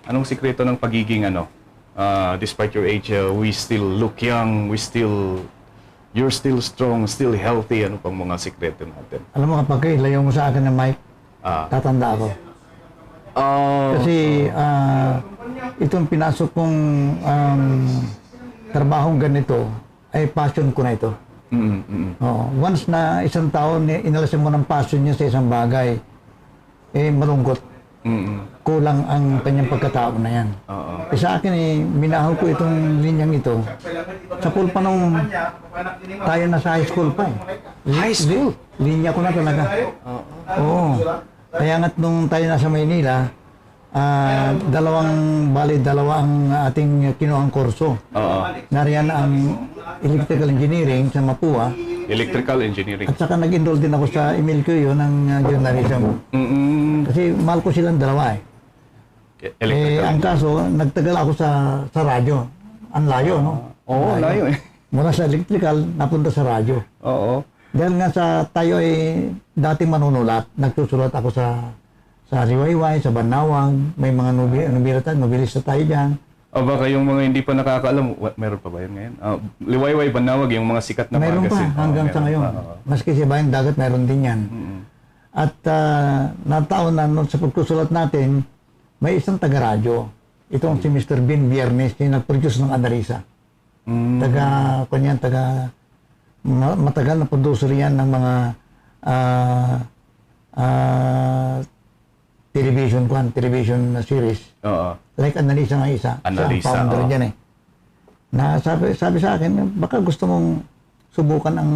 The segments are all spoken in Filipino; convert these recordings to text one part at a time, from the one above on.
anong sikreto ng pagiging despite your age, we still look young, you're still strong, still healthy, ano pang mga sikreto natin? Alam mo kapag ilayo mo sa akin ng mic, tatanda ako. Kasi itong pinasok kong trabahong ganito, ay passion ko na ito. Once na isang tao, inalasin mo ng passion niya sa isang bagay, malungkot. Kulang ang kanyang pagkatao na yan. Sa akin, minahal ko itong linyang ito. Sa pulpa nung tayo nasa high school pa. High school? Linya ko na talaga. Oo. Kaya nga't nung tayo nasa Maynila, dalawa ang ating kinuhang kurso. Nariyan ang electrical engineering sa Mapua. Electrical engineering. At saka nag-enroll din ako sa email ko yun ng journalism. Kasi mahal ko silang dalawa ang kaso, nagtagal ako sa radyo. Ang layo, no? Oo, layo Mula sa electrical, napunta sa radyo. Oo. Dahil nga tayo ay dati manunulat. Nagsusulat ako sa Liwayway, sa Banawag. May mga nobilis na tayo dyan. Baka yung mga hindi pa nakakaalam, meron pa ba yun ngayon? Liwayway, Banawag, yung mga sikat na magazine. Meron pa, hanggang sa ngayon. Maski sa Bayang Dagat, meron din yan. At nataon na sa pagsusulat natin, may isang taga-radyo. Itong si Mr. Bin Biernes, yung nag-produce ng Anarisa. Matagal na producer yan ng mga television series. Like Analisa nga isa. Analisa, siya ang founder dyan Na sabi sa akin, baka gusto mong subukan ang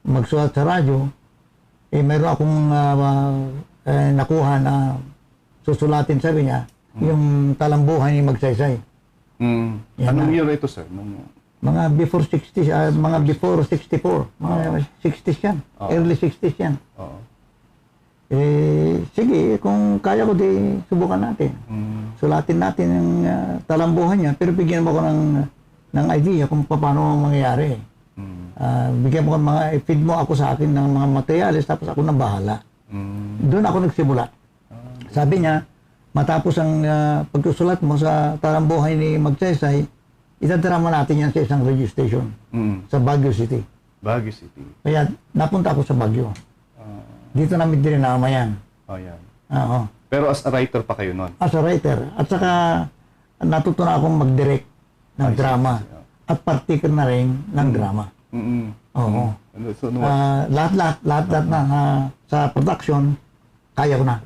magsulat sa radyo. Mayroon akong nakuha na susulatin, sabi niya, yung talambuhan ni Magsaysay. Anong year ito, sir? Mga before 60s, mga before 64. Mga 60s yan. Early 60s yan. Sige, kung kaya ko, di subukan natin. Sulatin natin yung talambuhan niya, pero bigyan mo ko ng idea kung paano mangyayari. Bigyan mo ko feed mo ako sa akin ng mga materials, tapos ako na bahala. Doon ako nagsimula. Sabi niya, matapos ang pagsusulat mo sa talambuhay ni Magsaysay, itadrama natin yan sa isang radio station sa Baguio City. Baguio City. Kaya napunta ako sa Baguio. Dito namin dinama yan. Yan. Oo. Pero as a writer pa kayo noon? As a writer. At saka natutunan akong mag-direct ng drama. At partiker na rin ng drama. Oo. Lahat na sa production, kaya ko na.